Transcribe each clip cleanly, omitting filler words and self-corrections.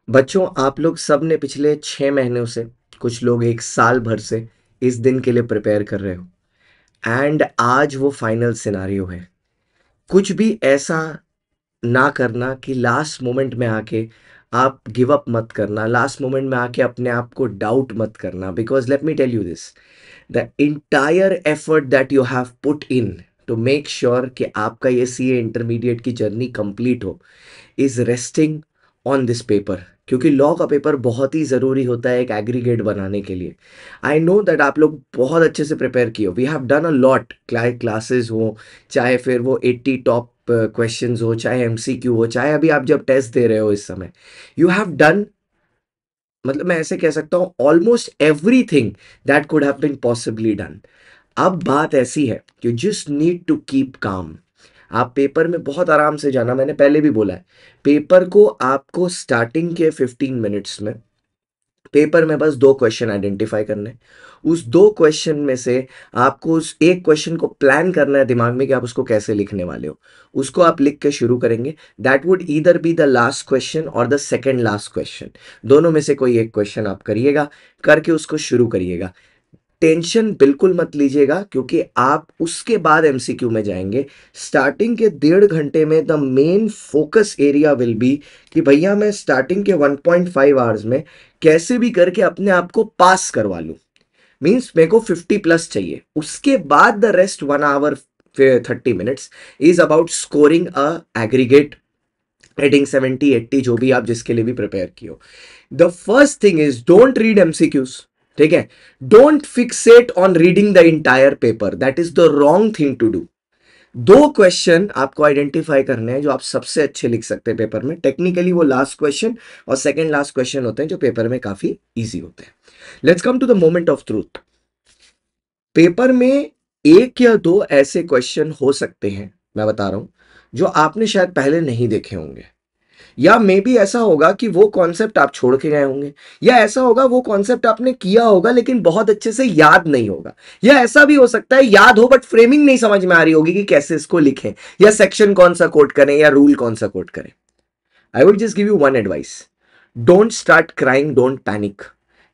बच्चों, आप लोग सब ने पिछले 6 महीनों से, कुछ लोग 1 साल भर से इस दिन के लिए प्रिपेयर कर रहे हो। एंड आज वो फाइनल सिनारियो है। कुछ भी ऐसा ना करना कि लास्ट मोमेंट में आके आप गिव अप मत करना, लास्ट मोमेंट में आके अपने आप को डाउट मत करना, because let me tell you this, the entire effort that you have put in to make sure कि आपका ये सीए इंटरमीडिएट की जर्नी कंप्लीट हो is resting on this paper. क्योंकि लॉ का पेपर बहुत ही ज़रूरी होता है एक एग्रीगेट बनाने के लिए। आई नो दैट आप लोग बहुत अच्छे से प्रिपेयर किए हो, we have done a lot, classes हो, चाहे फिर वो 80 टॉप क्वेश्चंस हो, चाहे एमसीक्यू हो, चाहे अभी आप जब टेस्ट दे रहे हो इस समय, यू हैव डन, मतलब मैं ऐसे कह सकता हूँ almost everything that could have been possibly done. अब बात ऐसी है कि just need to keep calm. आप पेपर में बहुत आराम से जाना, मैंने पहले भी बोला है, पेपर को आपको स्टार्टिंग के 15 मिनट्स में पेपर में बस 2 क्वेश्चन आइडेंटिफाई करने हैं। उस 2 क्वेश्चन में से आपको उस एक क्वेश्चन को प्लान करना है दिमाग में कि आप उसको कैसे लिखने वाले हो। उसको आप लिख के शुरू करेंगे। That would either be the last question और द सेकेंड लास्ट क्वेश्चन, दोनों में से कोई एक क्वेश्चन आप करिएगा, करके उसको शुरू करिएगा। टेंशन बिल्कुल मत लीजिएगा, क्योंकि आप उसके बाद एमसीक्यू में जाएंगे। स्टार्टिंग के 1.5 घंटे में the main focus area will be कि भैया मैं स्टार्टिंग के 1.5 आवर्स में कैसे भी करके अपने आप को पास करवा लूं। मीन्स मेरे को 50+ चाहिए। उसके बाद the rest 1 hour 30 minutes is about scoring a aggregate heading 70-80, जो भी आप जिसके लिए भी प्रिपेयर किए हो। The first thing is don't read MCQs. ठीक है, don't fixate on reading the entire paper, that is the wrong thing to do. 2 question आपको आइडेंटिफाई करने हैं जो आप सबसे अच्छे लिख सकते हैं पेपर में। टेक्निकली वो लास्ट क्वेश्चन और सेकंड लास्ट क्वेश्चन होते हैं जो पेपर में काफी इजी होते हैं। Let's come to the moment of truth. Paper में 1 या 2 ऐसे क्वेश्चन हो सकते हैं, मैं बता रहा हूं, जो आपने शायद पहले नहीं देखे होंगे। या मे बी ऐसा होगा कि वो कॉन्सेप्ट आप छोड़ के गए होंगे, या ऐसा होगा वो कॉन्सेप्ट आपने किया होगा लेकिन बहुत अच्छे से याद नहीं होगा, या ऐसा भी हो सकता है याद हो बट फ्रेमिंग नहीं समझ में आ रही होगी कि कैसे इसको लिखें, या सेक्शन कौन सा कोट करें, या रूल कौन सा कोट करें। I would just give you one advice, don't start crying, don't panic.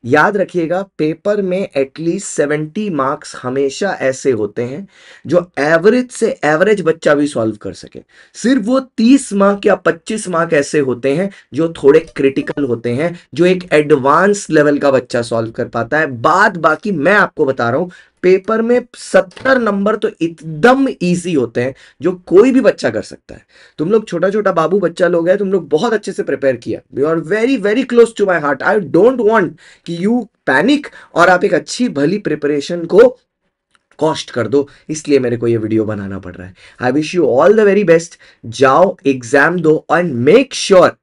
याद रखिएगा, पेपर में एटलीस्ट 70 मार्क्स हमेशा ऐसे होते हैं जो एवरेज से एवरेज बच्चा भी सॉल्व कर सके। सिर्फ वो 30 मार्क या 25 मार्क ऐसे होते हैं जो थोड़े क्रिटिकल होते हैं, जो एक एडवांस लेवल का बच्चा सॉल्व कर पाता है। बाद बाकी मैं आपको बता रहा हूं, पेपर में 70 नंबर तो एकदम इजी होते हैं जो कोई भी बच्चा कर सकता है। तुम लोग छोटा छोटा बाबू बच्चा लोग हैं, तुम लोग बहुत अच्छे से प्रिपेयर किया, you are very very close to my heart. I don't want कि यू पैनिक और आप एक अच्छी भली प्रिपरेशन को कॉस्ट कर दो, इसलिए मेरे को ये वीडियो बनाना पड़ रहा है। I wish you all the very best. जाओ एग्जाम दो एंड मेक श्योर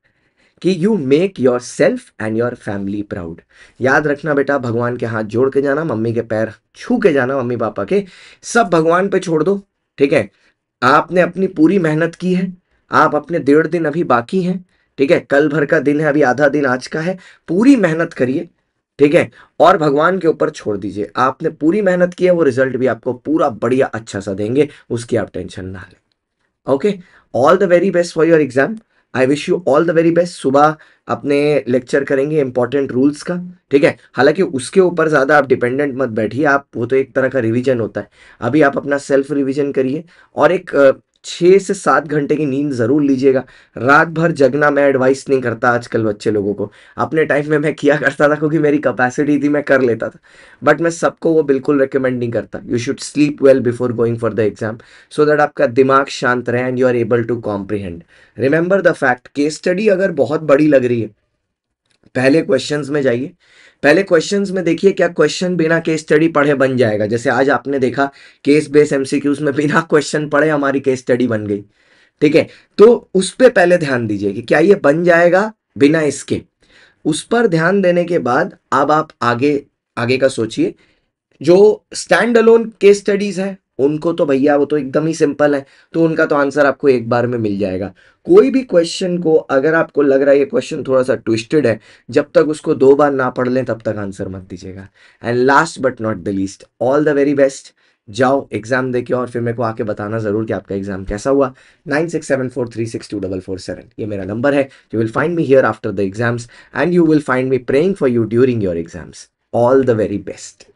कि you make your self and your family proud. याद रखना बेटा, भगवान के हाथ जोड़ के जाना, मम्मी के पैर छू के जाना, मम्मी पापा के सब भगवान पे छोड़ दो। ठीक है, आपने अपनी पूरी मेहनत की है, आप अपने 1.5 दिन अभी बाकी हैं। ठीक है, कल भर का दिन है, अभी आधा दिन आज का है। पूरी मेहनत करिए, ठीक है, और भगवान के ऊपर छोड़ दीजिए। आपने पूरी मेहनत की है, वो रिजल्ट भी आपको पूरा बढ़िया अच्छा सा देंगे, उसकी आप टेंशन ना लें। Okay, all the very best for your exam. I wish you all the very best. सुबह अपने लेक्चर करेंगे इंपॉर्टेंट रूल्स का। ठीक है, हालांकि उसके ऊपर ज़्यादा आप डिपेंडेंट मत बैठिए, आप, वो तो एक तरह का रिवीजन होता है। अभी आप अपना सेल्फ रिवीजन करिए और एक 6 से 7 घंटे की नींद ज़रूर लीजिएगा। रात भर जगना मैं एडवाइस नहीं करता आजकल बच्चे लोगों को। अपने टाइम में मैं किया करता था क्योंकि मेरी कैपेसिटी थी, मैं कर लेता था, बट मैं सबको वो बिल्कुल रिकमेंड नहीं करता। You should sleep well before going for the exam, so that आपका दिमाग शांत रहे and you are able to comprehend. Remember the fact, case study अगर बहुत बड़ी लग रही है, पहले क्वेश्चंस में जाइए। पहले क्वेश्चंस में देखिए क्या क्वेश्चन बिना केस स्टडी पढ़े बन जाएगा। जैसे आज आपने देखा, केस बेस एमसीक्यूज में बिना क्वेश्चन पढ़े हमारी केस स्टडी बन गई। ठीक है, तो उस पर पहले ध्यान दीजिए कि क्या ये बन जाएगा बिना इसके। उस पर ध्यान देने के बाद अब आप आगे आगे का सोचिए। जो स्टैंड अलोन केस स्टडीज है उनको तो भैया वो तो एकदम ही सिंपल है, तो उनका तो आंसर आपको एक बार में मिल जाएगा। कोई भी क्वेश्चन को अगर आपको लग रहा है ये क्वेश्चन थोड़ा सा ट्विस्टेड है, जब तक उसको 2 बार ना पढ़ लें तब तक आंसर मत दीजिएगा। And last but not the least, all the very best. जाओ एग्जाम दे के और फिर मेरे को आके बताना ज़रूर कि आपका एग्जाम कैसा हुआ। 9674362447 ये मेरा नंबर है। You will find me here after the exams and you will find me praying for you during your exams. All the very best.